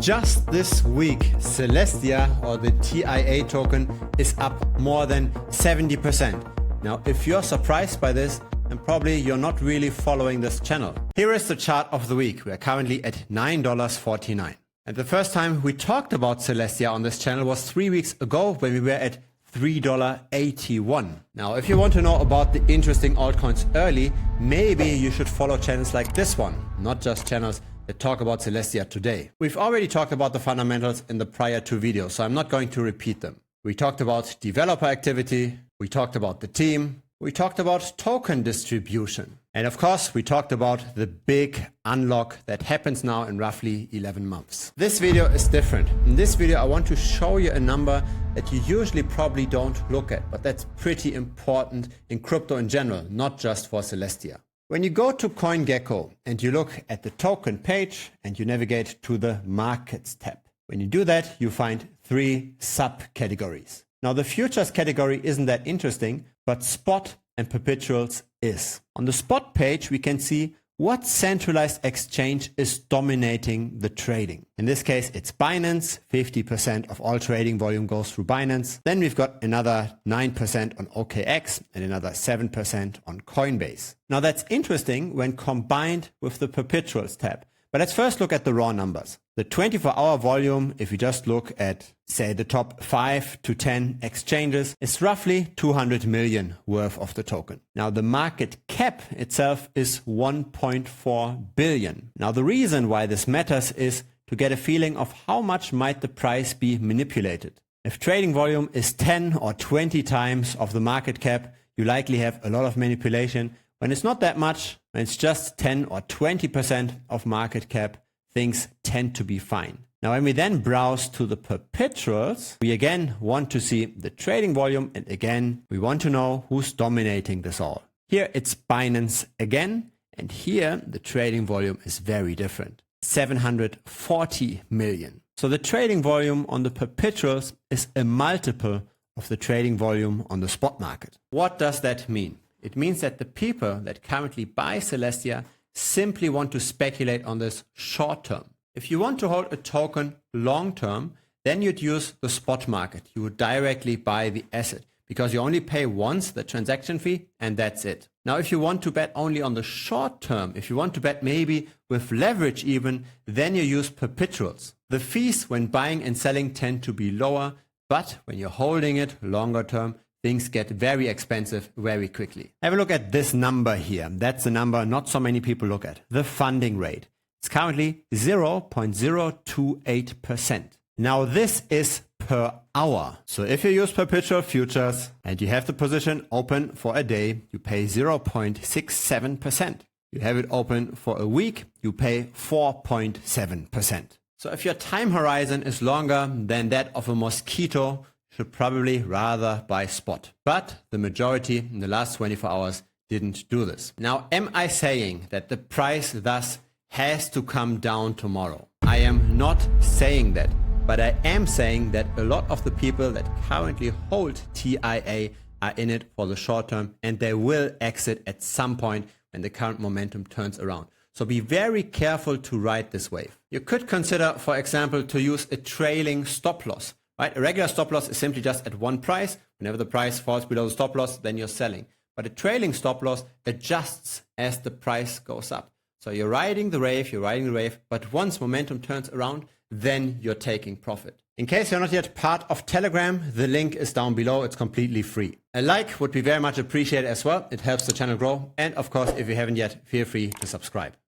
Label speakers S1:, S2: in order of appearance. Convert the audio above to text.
S1: Just this week, Celestia, or the TIA token, is up more than 70%. Now, if you're surprised by this, then probably you're not really following this channel. Here is the chart of the week. We are currently at $9.49. And the first time we talked about Celestia on this channel was 3 weeks ago when we were at $3.81. Now, if you want to know about the interesting altcoins early, maybe you should follow channels like this one, not just channels that talk about Celestia today. We've already talked about the fundamentals in the prior two videos, so I'm not going to repeat them. We talked about developer activity, we talked about the team, we talked about token distribution. And of course, we talked about the big unlock that happens now in roughly 11 months. This video is different. In this video, I want to show you a number that you usually probably don't look at, but that's pretty important in crypto in general, not just for Celestia. When you go to CoinGecko and you look at the token page and you navigate to the markets tab, when you do that, you find 3 subcategories. Now, the futures category isn't that interesting, but spot and perpetuals is. On the spot page, we can see what centralized exchange is dominating the trading. In this case, it's Binance. 50% of all trading volume goes through Binance. Then we've got another 9% on OKX and another 7% on Coinbase. Now, that's interesting when combined with the perpetuals tab. But let's first look at the raw numbers. The 24-hour volume, if you just look at, say, the top 5 to 10 exchanges, is roughly 200 million worth of the token. Now, the market cap itself is 1.4 billion. Now, the reason why this matters is to get a feeling of how much might the price be manipulated. If trading volume is 10 or 20 times of the market cap, you likely have a lot of manipulation. When it's not that much, when it's just 10 or 20% of market cap, things tend to be fine. Now, when we then browse to the perpetuals, we again want to see the trading volume, and again, we want to know who's dominating this all. Here it's Binance again, and here the trading volume is very different, 740 million. So the trading volume on the perpetuals is a multiple of the trading volume on the spot market. What does that mean? It means that the people that currently buy Celestia simply want to speculate on this short term. If you want to hold a token long term, then you'd use the spot market. You would directly buy the asset because you only pay once the transaction fee and that's it. Now, if you want to bet only on the short term, if you want to bet maybe with leverage even, then you use perpetuals. The fees when buying and selling tend to be lower, but when you're holding it longer term, things get very expensive very quickly. Have a look at this number here. That's the number not so many people look at. The funding rate. It's currently 0.028%. Now this is per hour. So if you use perpetual futures and you have the position open for a day, you pay 0.67%. You have it open for a week, you pay 4.7%. So if your time horizon is longer than that of a mosquito, should probably rather buy spot. But the majority in the last 24 hours didn't do this. Now, am I saying that the price thus has to come down tomorrow? I am not saying that, but I am saying that a lot of the people that currently hold TIA are in it for the short term, and they will exit at some point when the current momentum turns around. So be very careful to ride this wave. You could consider, for example, to use a trailing stop loss. Right? A regular stop loss is simply just at one price. Whenever the price falls below the stop loss, then you're selling. But a trailing stop loss adjusts as the price goes up. So you're riding the wave, but once momentum turns around, then you're taking profit. In case you're not yet part of Telegram, the link is down below. It's completely free. A like would be very much appreciated as well. It helps the channel grow. And of course, if you haven't yet, feel free to subscribe.